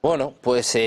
Bueno, pues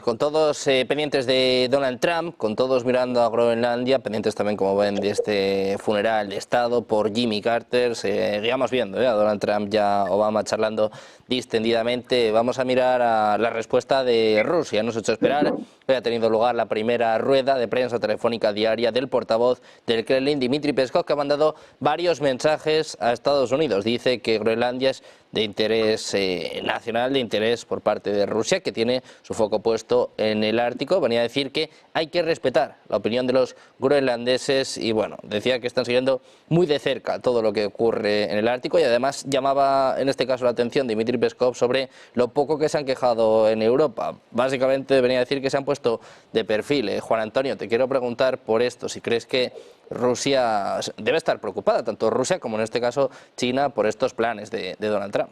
con todos pendientes de Donald Trump, con todos mirando a Groenlandia, pendientes también, como ven, de este funeral de Estado por Jimmy Carter, seguíamos viendo a Donald Trump y a Obama charlando distendidamente. Vamos a mirar a la respuesta de Rusia. Nos ha hecho esperar. Hoy ha tenido lugar la primera rueda de prensa telefónica diaria del portavoz del Kremlin, Dmitry Peskov, que ha mandado varios mensajes a Estados Unidos. Dice que Groenlandia es de interés nacional, de interés por parte de Rusia, que tiene su foco puesto en el Ártico. Venía a decir que hay que respetar la opinión de los groenlandeses y, bueno, decía que están siguiendo muy de cerca todo lo que ocurre en el Ártico y además llamaba en este caso la atención de Dmitry Peskov sobre lo poco que se han quejado en Europa. Básicamente venía a decir que se han puesto de perfil. Juan Antonio, te quiero preguntar por esto, si crees que Rusia debe estar preocupada, tanto Rusia como en este caso China, por estos planes de Donald Trump.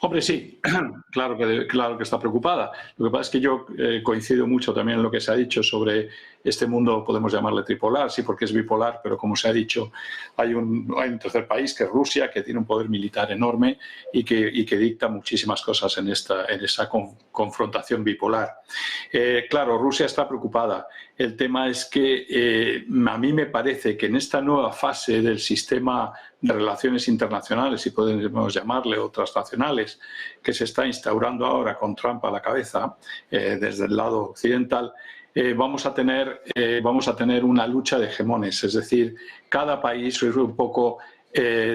Hombre, sí, claro que está preocupada. Lo que pasa es que yo coincido mucho también en lo que se ha dicho sobre este mundo, podemos llamarle tripolar, sí, porque es bipolar, pero como se ha dicho, hay un tercer país, que es Rusia, que tiene un poder militar enorme y que dicta muchísimas cosas en esa confrontación bipolar. Claro, Rusia está preocupada. El tema es que a mí me parece que en esta nueva fase del sistema de relaciones internacionales, si podemos llamarle, o transnacionales, que se está instaurando ahora con Trump a la cabeza desde el lado occidental, vamos a tener una lucha de hegemones, es decir, cada país un poco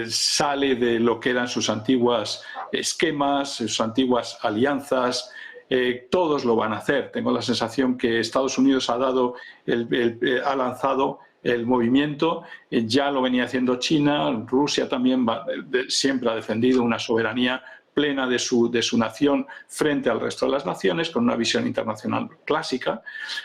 sale de lo que eran sus antiguos esquemas, sus antiguas alianzas. Todos lo van a hacer. Tengo la sensación que Estados Unidos ha lanzado el movimiento, ya lo venía haciendo China, Rusia también siempre ha defendido una soberanía plena de su nación frente al resto de las naciones, con una visión internacional clásica.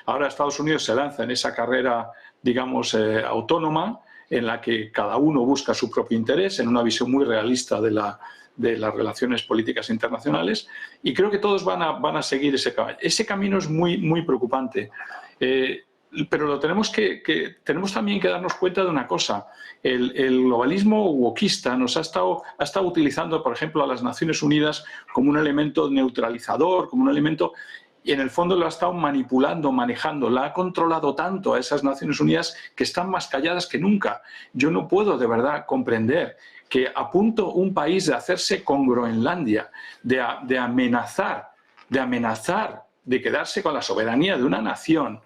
Ahora Estados Unidos se lanza en esa carrera, digamos, autónoma, en la que cada uno busca su propio interés, en una visión muy realista de las relaciones políticas internacionales, y creo que todos van a seguir ese camino. Ese camino es muy, muy preocupante. Pero tenemos también que darnos cuenta de una cosa. El globalismo wokista ha estado utilizando, por ejemplo, a las Naciones Unidas como un elemento neutralizador, como un elemento, y en el fondo lo ha estado manipulando, manejando, la ha controlado tanto a esas Naciones Unidas que están más calladas que nunca. Yo no puedo de verdad comprender que a punto un país de hacerse con Groenlandia, de amenazar, de quedarse con la soberanía de una nación,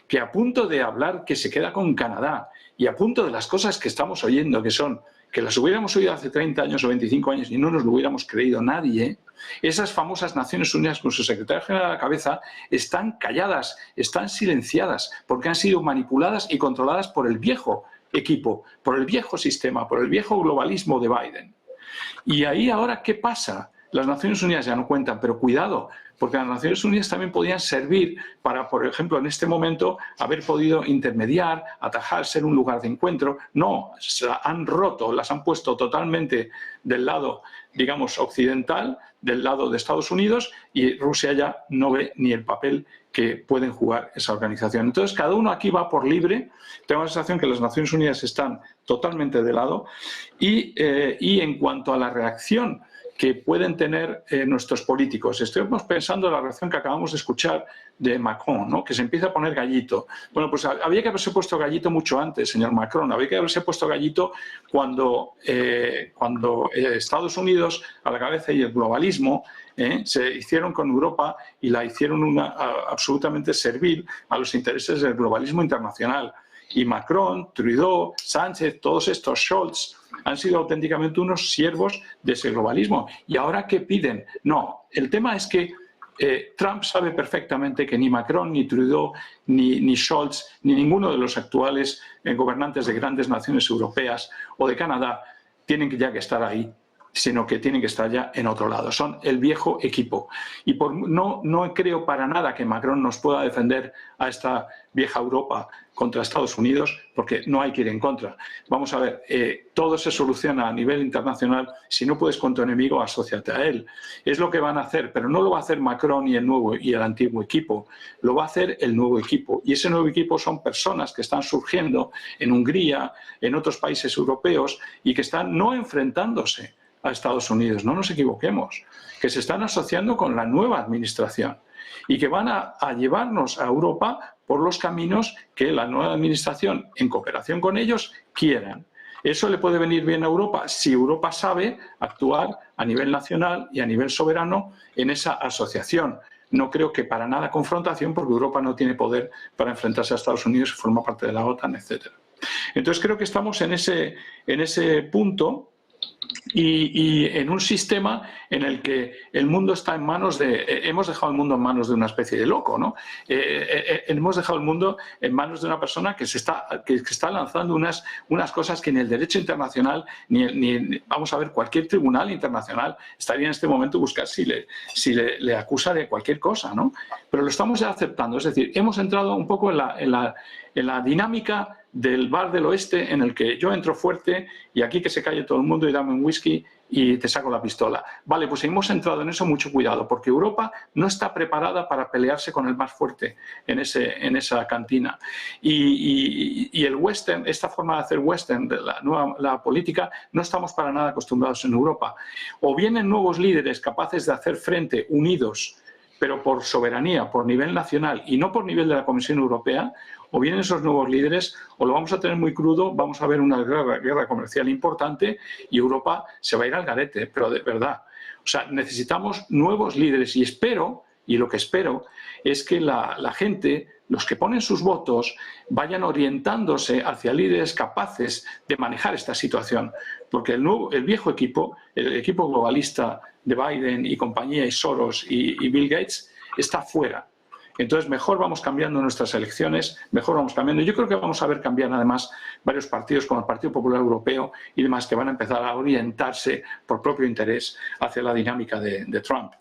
que a punto de hablar que se queda con Canadá y a punto de las cosas que estamos oyendo, que las hubiéramos oído hace 30 años o 25 años y no nos lo hubiéramos creído nadie, esas famosas Naciones Unidas con su secretario general a la cabeza están calladas, están silenciadas, porque han sido manipuladas y controladas por el viejo equipo, por el viejo sistema, por el viejo globalismo de Biden. Y ahí ahora, ¿qué pasa? Las Naciones Unidas ya no cuentan, pero cuidado, porque las Naciones Unidas también podían servir para, por ejemplo, en este momento, haber podido intermediar, atajar, ser un lugar de encuentro. No, se han roto, las han puesto totalmente del lado, digamos, occidental, del lado de Estados Unidos, y Rusia ya no ve ni el papel que pueden jugar esa organización. Entonces, cada uno aquí va por libre. Tengo la sensación que las Naciones Unidas están totalmente de lado. Y en cuanto a la reacción que pueden tener nuestros políticos. Estamos pensando en la reacción que acabamos de escuchar de Macron, ¿no? Que se empieza a poner gallito. Bueno, pues había que haberse puesto gallito mucho antes, señor Macron. Había que haberse puesto gallito cuando Estados Unidos a la cabeza y el globalismo se hicieron con Europa y la hicieron absolutamente servil a los intereses del globalismo internacional. Y Macron, Trudeau, Sánchez, todos estos, Scholz, han sido auténticamente unos siervos de ese globalismo. ¿Y ahora qué piden? No, el tema es que Trump sabe perfectamente que ni Macron, ni Trudeau, ni Scholz, ni ninguno de los actuales gobernantes de grandes naciones europeas o de Canadá tienen ya que estar ahí, sino que tienen que estar ya en otro lado. Son el viejo equipo. Y no creo para nada que Macron nos pueda defender a esta vieja Europa contra Estados Unidos, porque no hay que ir en contra. Vamos a ver, todo se soluciona a nivel internacional. Si no puedes con tu enemigo, asóciate a él. Es lo que van a hacer, pero no lo va a hacer Macron y el antiguo equipo. Lo va a hacer el nuevo equipo. Y ese nuevo equipo son personas que están surgiendo en Hungría, en otros países europeos, y que están no enfrentándose a Estados Unidos, no nos equivoquemos, que se están asociando con la nueva administración y que van a llevarnos a Europa por los caminos que la nueva administración, en cooperación con ellos, quieran. Eso le puede venir bien a Europa si Europa sabe actuar a nivel nacional y a nivel soberano en esa asociación. No creo que para nada confrontación, porque Europa no tiene poder para enfrentarse a Estados Unidos, forma parte de la OTAN, etc. Entonces creo que estamos en ese punto y en un sistema en el que el mundo está en manos hemos dejado el mundo en manos de una especie de loco, ¿no? Hemos dejado el mundo en manos de una persona que está lanzando unas cosas que ni el derecho internacional, vamos a ver, cualquier tribunal internacional estaría en este momento buscar si le acusa de cualquier cosa, ¿no? Pero lo estamos ya aceptando, es decir, hemos entrado un poco en la dinámica del bar del oeste en el que yo entro fuerte y aquí que se calle todo el mundo y dame un whisky y te saco la pistola. Vale, pues hemos entrado en eso, mucho cuidado, porque Europa no está preparada para pelearse con el más fuerte en esa cantina. Y el western, esta forma de hacer western, de la política, no estamos para nada acostumbrados en Europa. O vienen nuevos líderes capaces de hacer frente, unidos, pero por soberanía, por nivel nacional y no por nivel de la Comisión Europea, o vienen esos nuevos líderes o lo vamos a tener muy crudo, vamos a ver una guerra comercial importante y Europa se va a ir al garete, pero de verdad. O sea, necesitamos nuevos líderes y espero, y lo que espero, es que la gente, los que ponen sus votos, vayan orientándose hacia líderes capaces de manejar esta situación. Porque el viejo equipo, el equipo globalista de Biden y compañía, y Soros y Bill Gates, está fuera. Entonces, mejor vamos cambiando nuestras elecciones, mejor vamos cambiando. Yo creo que vamos a ver cambiar, además, varios partidos como el Partido Popular Europeo y demás, que van a empezar a orientarse por propio interés hacia la dinámica de Trump.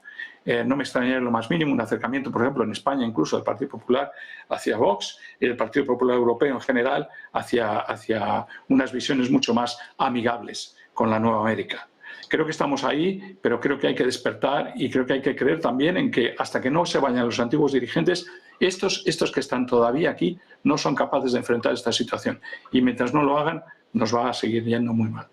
No me extrañaría lo más mínimo un acercamiento, por ejemplo, en España, incluso del Partido Popular hacia Vox y del Partido Popular Europeo en general hacia unas visiones mucho más amigables con la nueva América. Creo que estamos ahí, pero creo que hay que despertar y creo que hay que creer también en que hasta que no se vayan los antiguos dirigentes, estos que están todavía aquí no son capaces de enfrentar esta situación. Y mientras no lo hagan, nos va a seguir yendo muy mal.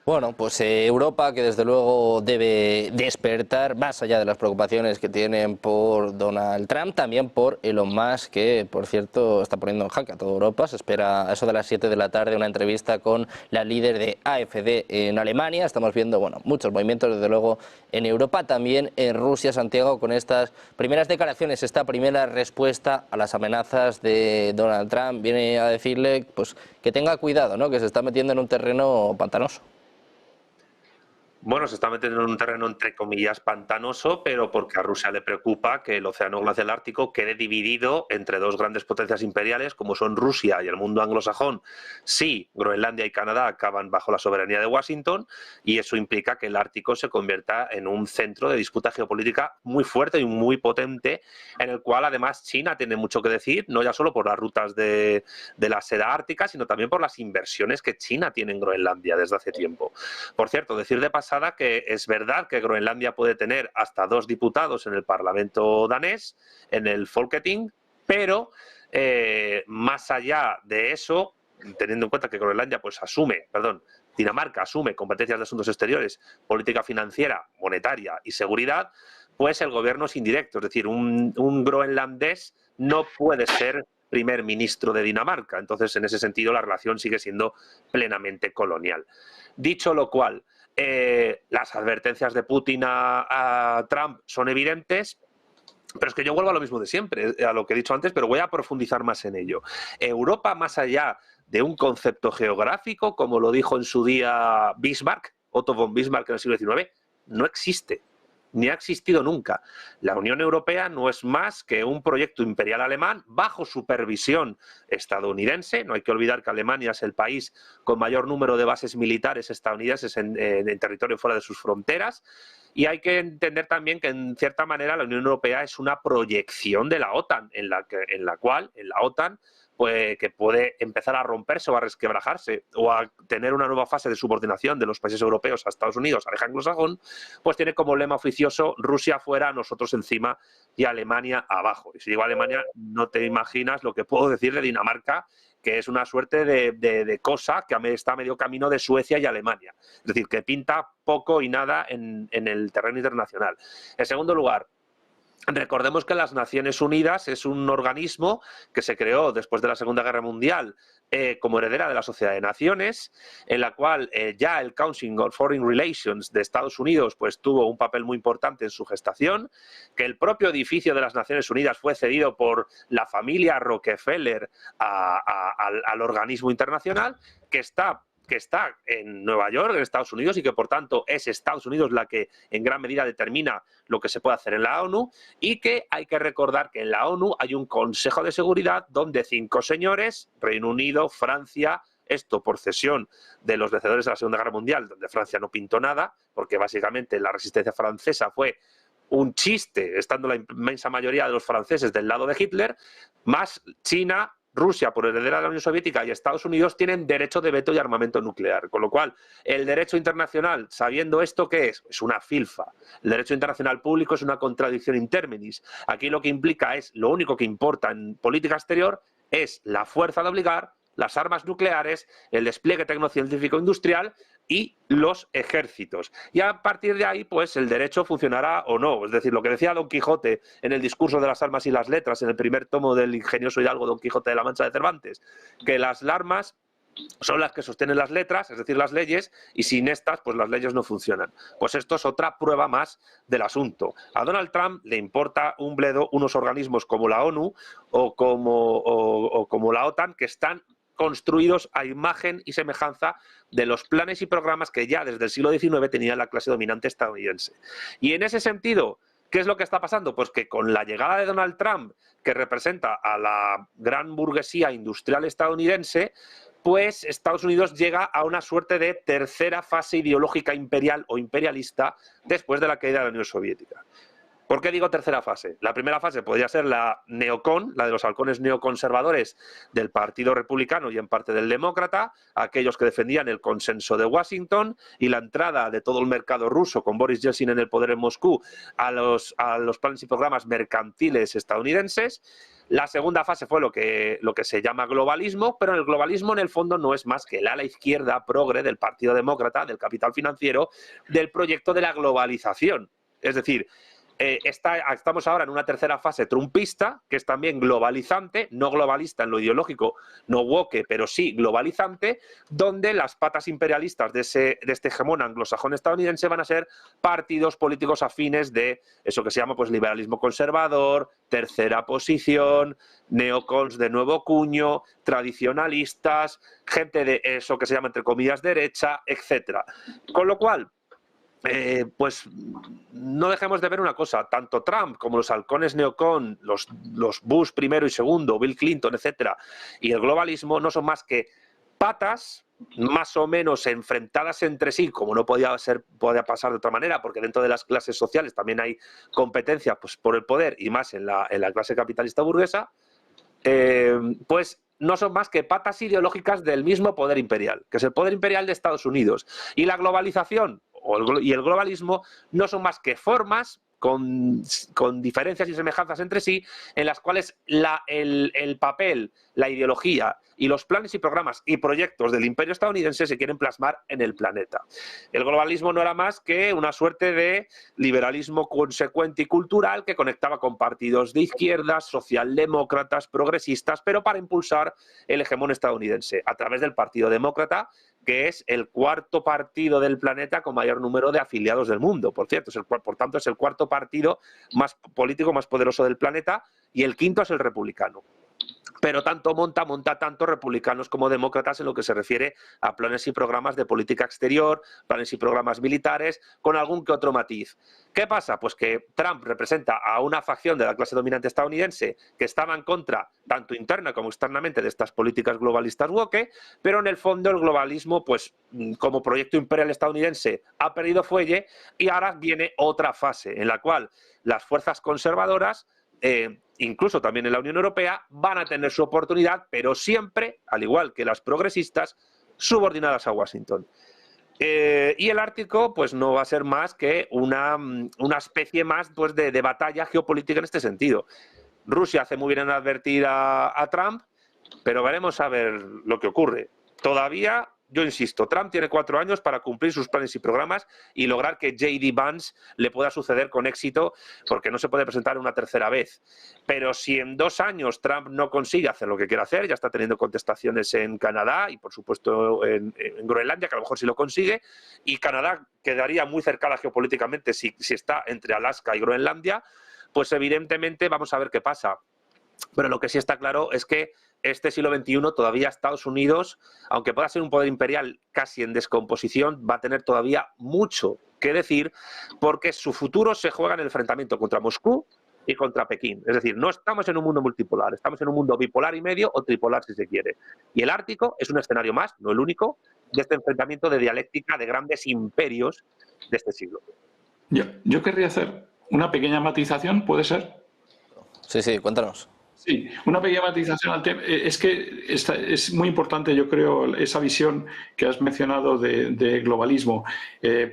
Bueno, pues Europa, que desde luego debe despertar, más allá de las preocupaciones que tienen por Donald Trump, también por Elon Musk, que por cierto está poniendo en jaque a toda Europa. Se espera a eso de las 7 de la tarde una entrevista con la líder de AfD en Alemania. Estamos viendo, bueno, muchos movimientos desde luego en Europa, también en Rusia, Santiago, con estas primeras declaraciones, esta primera respuesta a las amenazas de Donald Trump. Viene a decirle pues que tenga cuidado, ¿no?, que se está metiendo en un terreno pantanoso. Bueno, se está metiendo en un terreno entre comillas pantanoso, pero porque a Rusia le preocupa que el océano glacial ártico quede dividido entre dos grandes potencias imperiales como son Rusia y el mundo anglosajón. Sí, Groenlandia y Canadá acaban bajo la soberanía de Washington y eso implica que el Ártico se convierta en un centro de disputa geopolítica muy fuerte y muy potente, en el cual además China tiene mucho que decir, no ya solo por las rutas de la seda ártica, sino también por las inversiones que China tiene en Groenlandia desde hace tiempo. Por cierto, decir de pasada que es verdad que Groenlandia puede tener hasta 2 diputados en el Parlamento danés, en el Folketing, pero más allá de eso, teniendo en cuenta que Groenlandia pues Dinamarca asume competencias de asuntos exteriores, política financiera, monetaria y seguridad, pues el gobierno es indirecto, es decir, un groenlandés no puede ser primer ministro de Dinamarca, entonces en ese sentido la relación sigue siendo plenamente colonial. Dicho lo cual, las advertencias de Putin a Trump son evidentes, pero es que yo vuelvo a lo mismo de siempre, a lo que he dicho antes, pero voy a profundizar más en ello. Europa, más allá de un concepto geográfico, como lo dijo en su día Bismarck, Otto von Bismarck en el siglo XIX, no existe, ni ha existido nunca. La Unión Europea no es más que un proyecto imperial alemán bajo supervisión estadounidense. No hay que olvidar que Alemania es el país con mayor número de bases militares estadounidenses en territorio fuera de sus fronteras. Y hay que entender también que, en cierta manera, la Unión Europea es una proyección de la OTAN, en la cual, en la OTAN, pues, que puede empezar a romperse o a resquebrajarse o a tener una nueva fase de subordinación de los países europeos a Estados Unidos, al eje anglosajón, pues tiene como lema oficioso Rusia fuera, nosotros encima y Alemania abajo. Y si digo Alemania, no te imaginas lo que puedo decir de Dinamarca, que es una suerte de cosa que está a medio camino de Suecia y Alemania. Es decir, que pinta poco y nada en el terreno internacional. En segundo lugar, recordemos que las Naciones Unidas es un organismo que se creó después de la Segunda Guerra Mundial como heredera de la Sociedad de Naciones, en la cual ya el Council on Foreign Relations de Estados Unidos pues tuvo un papel muy importante en su gestación, que el propio edificio de las Naciones Unidas fue cedido por la familia Rockefeller al organismo internacional, que está en Nueva York, en Estados Unidos, y que por tanto es Estados Unidos la que en gran medida determina lo que se puede hacer en la ONU, y que hay que recordar que en la ONU hay un Consejo de Seguridad donde 5 señores, Reino Unido, Francia, esto por cesión de los vencedores de la Segunda Guerra Mundial, donde Francia no pintó nada, porque básicamente la resistencia francesa fue un chiste, estando la inmensa mayoría de los franceses del lado de Hitler, más China, Rusia, por heredera de la Unión Soviética, y Estados Unidos tienen derecho de veto y armamento nuclear. Con lo cual, el derecho internacional, sabiendo esto, ¿qué es? Es una filfa. El derecho internacional público es una contradicción in terminis. Aquí lo que implica es, lo único que importa en política exterior es la fuerza de obligar, las armas nucleares, el despliegue tecnocientífico industrial y los ejércitos. Y a partir de ahí, pues el derecho funcionará o no. Es decir, lo que decía Don Quijote en el discurso de las armas y las letras, en el primer tomo del ingenioso hidalgo Don Quijote de la Mancha de Cervantes, que las armas son las que sostienen las letras, es decir, las leyes, y sin estas, pues las leyes no funcionan. Pues esto es otra prueba más del asunto. A Donald Trump le importa un bledo unos organismos como la ONU o como la OTAN, que están construidos a imagen y semejanza de los planes y programas que ya desde el siglo XIX tenía la clase dominante estadounidense. Y en ese sentido, ¿qué es lo que está pasando? Pues que con la llegada de Donald Trump, que representa a la gran burguesía industrial estadounidense, pues Estados Unidos llega a una suerte de tercera fase ideológica imperial o imperialista después de la caída de la Unión Soviética. ¿Por qué digo tercera fase? La primera fase podría ser la neocon, la de los halcones neoconservadores del Partido Republicano y en parte del Demócrata, aquellos que defendían el consenso de Washington y la entrada de todo el mercado ruso con Boris Yeltsin en el poder en Moscú a los planes y programas mercantiles estadounidenses. La segunda fase fue lo que se llama globalismo, pero el globalismo en el fondo no es más que el ala izquierda progre del Partido Demócrata, del capital financiero, del proyecto de la globalización. Es decir, estamos ahora en una tercera fase trumpista, que es también globalizante, no globalista en lo ideológico, no woke, pero sí globalizante, donde las patas imperialistas de este hegemón anglosajón estadounidense van a ser partidos políticos afines de eso que se llama pues liberalismo conservador, tercera posición, neocons de nuevo cuño, tradicionalistas, gente de eso que se llama entre comillas derecha, etcétera. Con lo cual, pues no dejemos de ver una cosa, tanto Trump como los halcones neocon, los Bush primero y segundo, Bill Clinton, etcétera, y el globalismo no son más que patas más o menos enfrentadas entre sí, como no podía pasar de otra manera, porque dentro de las clases sociales también hay competencia pues, por el poder y más en la clase capitalista burguesa, pues no son más que patas ideológicas del mismo poder imperial, que es el poder imperial de Estados Unidos. Y la globalización y el globalismo no son más que formas con diferencias y semejanzas entre sí, en las cuales el papel, la ideología y los planes y programas y proyectos del imperio estadounidense se quieren plasmar en el planeta. El globalismo no era más que una suerte de liberalismo consecuente y cultural que conectaba con partidos de izquierdas, socialdemócratas, progresistas, pero para impulsar el hegemón estadounidense a través del Partido Demócrata, que es el cuarto partido del planeta con mayor número de afiliados del mundo. Por cierto, por tanto es el cuarto partido más político, más poderoso del planeta, y el quinto es el republicano. Pero tanto monta tanto republicanos como demócratas en lo que se refiere a planes y programas de política exterior, planes y programas militares, con algún que otro matiz. ¿Qué pasa? Pues que Trump representa a una facción de la clase dominante estadounidense que estaba en contra, tanto interna como externamente, de estas políticas globalistas woke, pero en el fondo el globalismo, pues como proyecto imperial estadounidense, ha perdido fuelle y ahora viene otra fase en la cual las fuerzas conservadoras incluso también en la Unión Europea, van a tener su oportunidad, pero siempre, al igual que las progresistas, subordinadas a Washington. Y el Ártico pues no va a ser más que una especie más pues, de batalla geopolítica en este sentido. Rusia hace muy bien en advertir a Trump, pero veremos a ver lo que ocurre. Todavía, yo insisto, Trump tiene 4 años para cumplir sus planes y programas y lograr que J.D. Vance le pueda suceder con éxito, porque no se puede presentar una tercera vez. Pero si en 2 años Trump no consigue hacer lo que quiere hacer, ya está teniendo contestaciones en Canadá y por supuesto en Groenlandia, que a lo mejor sí lo consigue, y Canadá quedaría muy cercana geopolíticamente si está entre Alaska y Groenlandia, pues evidentemente vamos a ver qué pasa. Pero lo que sí está claro es que este siglo XXI todavía Estados Unidos, aunque pueda ser un poder imperial casi en descomposición, va a tener todavía mucho que decir, porque su futuro se juega en el enfrentamiento contra Moscú y contra Pekín. Es decir, no estamos en un mundo multipolar, estamos en un mundo bipolar y medio o tripolar si se quiere. Y el Ártico es un escenario más, no el único, de este enfrentamiento de dialéctica de grandes imperios de este siglo. Yo querría hacer una pequeña matización, ¿puede ser? Sí, cuéntanos. Sí, una pequeña matización al tema. Es que es muy importante, yo creo, esa visión que has mencionado de globalismo,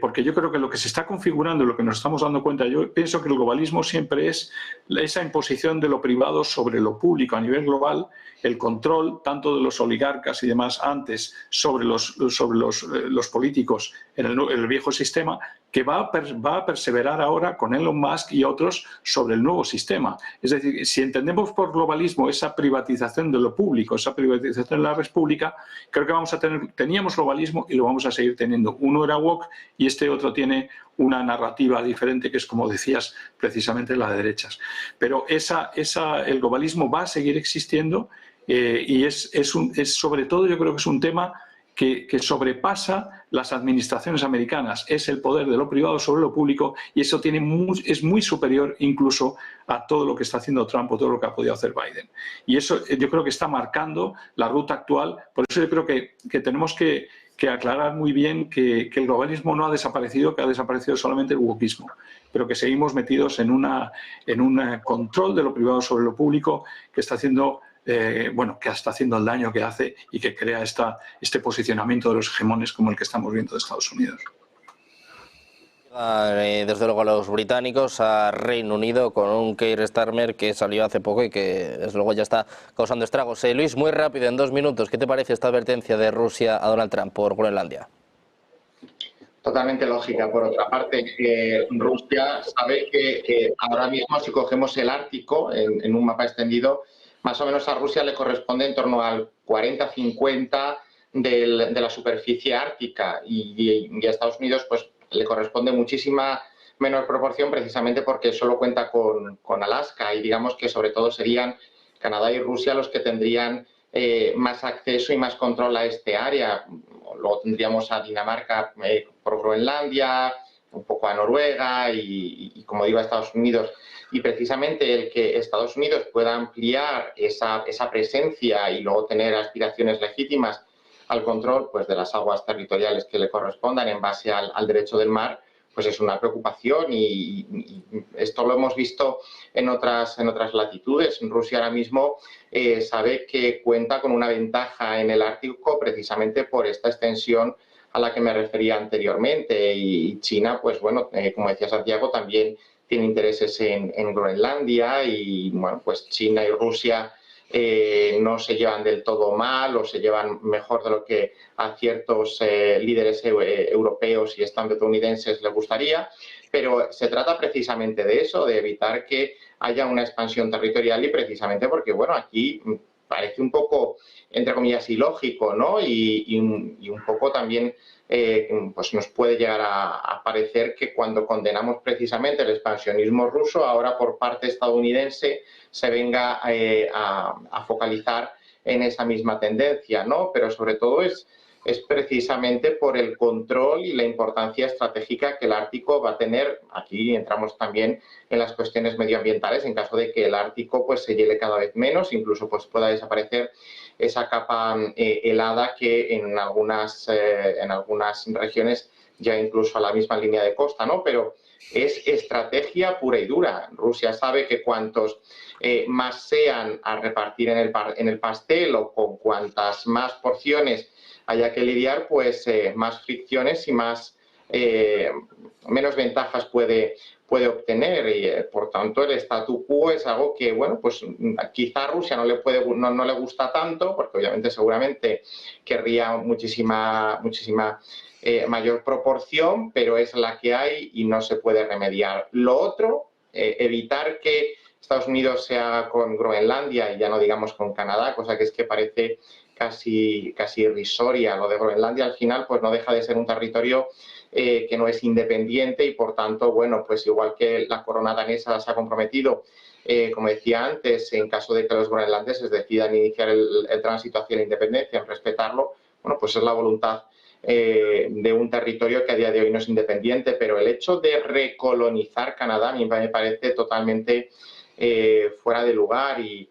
porque yo creo que lo que se está configurando, lo que nos estamos dando cuenta, yo pienso que el globalismo siempre es esa imposición de lo privado sobre lo público a nivel global, el control tanto de los oligarcas y demás antes sobre los políticos en el viejo sistema, que va a perseverar ahora con Elon Musk y otros sobre el nuevo sistema. Es decir, si entendemos por globalismo esa privatización de lo público, esa privatización de la red pública, creo que teníamos globalismo y lo vamos a seguir teniendo. Uno era woke y este otro tiene una narrativa diferente, que es, como decías, precisamente la de derechas. Pero el globalismo va a seguir existiendo y es sobre todo, yo creo que es un tema que sobrepasa las administraciones americanas. Es el poder de lo privado sobre lo público y eso es muy superior incluso a todo lo que está haciendo Trump o todo lo que ha podido hacer Biden. Y eso yo creo que está marcando la ruta actual. Por eso yo creo que tenemos que aclarar muy bien que el globalismo no ha desaparecido, que ha desaparecido solamente el wokeismo, pero que seguimos metidos en un control de lo privado sobre lo público que está haciendo que está haciendo el daño que hace y que crea este posicionamiento de los hegemones como el que estamos viendo de Estados Unidos. Desde luego a los británicos, a Reino Unido, con un Keir Starmer que salió hace poco y que desde luego ya está causando estragos. Luis, muy rápido, en 2 minutos, ¿qué te parece esta advertencia de Rusia a Donald Trump por Groenlandia? Totalmente lógica. Por otra parte, Rusia sabe que ahora mismo, si cogemos el Ártico en un mapa extendido, más o menos a Rusia le corresponde en torno al 40-50 de la superficie ártica y a Estados Unidos pues le corresponde muchísima menor proporción, precisamente porque solo cuenta con Alaska, y digamos que sobre todo serían Canadá y Rusia los que tendrían más acceso y más control a este área. Luego tendríamos a Dinamarca por Groenlandia, un poco a Noruega y como digo, a Estados Unidos. Y precisamente el que Estados Unidos pueda ampliar esa presencia y luego tener aspiraciones legítimas al control pues, de las aguas territoriales que le correspondan en base al derecho del mar, pues es una preocupación y esto lo hemos visto en otras latitudes. Rusia ahora mismo sabe que cuenta con una ventaja en el Ártico precisamente por esta extensión a la que me refería anteriormente, y China, pues bueno, como decía Santiago, también tiene intereses en Groenlandia y bueno, pues China y Rusia no se llevan del todo mal o se llevan mejor de lo que a ciertos líderes europeos y estadounidenses les gustaría, pero se trata precisamente de eso, de evitar que haya una expansión territorial y precisamente porque, bueno, aquí parece un poco, entre comillas, ilógico, ¿no? Y un poco también pues nos puede llegar a parecer que cuando condenamos precisamente el expansionismo ruso, ahora por parte estadounidense se venga a focalizar en esa misma tendencia, ¿no? Pero sobre todo es precisamente por el control y la importancia estratégica que el Ártico va a tener. Aquí entramos también en las cuestiones medioambientales, en caso de que el Ártico pues, se hiele cada vez menos, incluso pues, pueda desaparecer esa capa helada que en algunas regiones ya incluso a la misma línea de costa, ¿no? Pero es estrategia pura y dura. Rusia sabe que cuantos más sean a repartir en el pastel o con cuantas más porciones haya que lidiar, pues más fricciones y menos ventajas puede obtener, y por tanto el statu quo es algo que, bueno, pues quizá a Rusia no le gusta tanto, porque obviamente seguramente querría muchísima mayor proporción, pero es la que hay y no se puede remediar. Lo otro, evitar que Estados Unidos se haga con Groenlandia y ya no digamos con Canadá, cosa que es que parece casi irrisoria. Lo de Groenlandia al final pues no deja de ser un territorio que no es independiente y por tanto, bueno, pues igual que la corona danesa se ha comprometido, como decía antes, en caso de que los groenlandeses decidan iniciar el tránsito hacia la independencia, en respetarlo, bueno, pues es la voluntad de un territorio que a día de hoy no es independiente, pero el hecho de recolonizar Canadá a mí me parece totalmente fuera de lugar y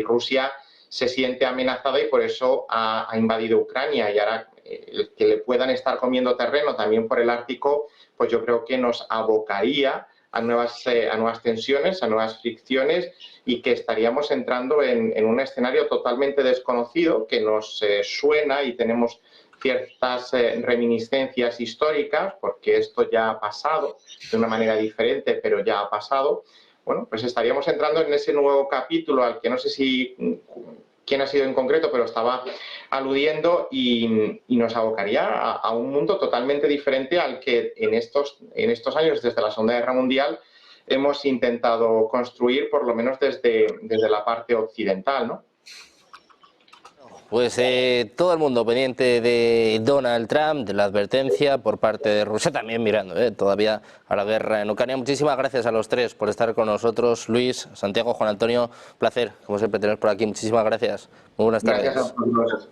Rusia se siente amenazada y por eso ha invadido Ucrania, y ahora el que le puedan estar comiendo terreno también por el Ártico, pues yo creo que nos abocaría a nuevas tensiones, a nuevas fricciones, y que estaríamos entrando en un escenario totalmente desconocido que nos suena y tenemos ciertas reminiscencias históricas, porque esto ya ha pasado de una manera diferente, pero ya ha pasado. Bueno, pues estaríamos entrando en ese nuevo capítulo al que no sé si quién ha sido en concreto, pero estaba aludiendo, y nos abocaría a un mundo totalmente diferente al que en estos años, desde la Segunda Guerra Mundial, hemos intentado construir, por lo menos desde la parte occidental, ¿no? Pues todo el mundo pendiente de Donald Trump, de la advertencia por parte de Rusia, también mirando todavía a la guerra en Ucrania. Muchísimas gracias a los tres por estar con nosotros. Luis, Santiago, Juan Antonio, placer, como siempre, tener por aquí. Muchísimas gracias. Muy buenas tardes. Gracias a todos.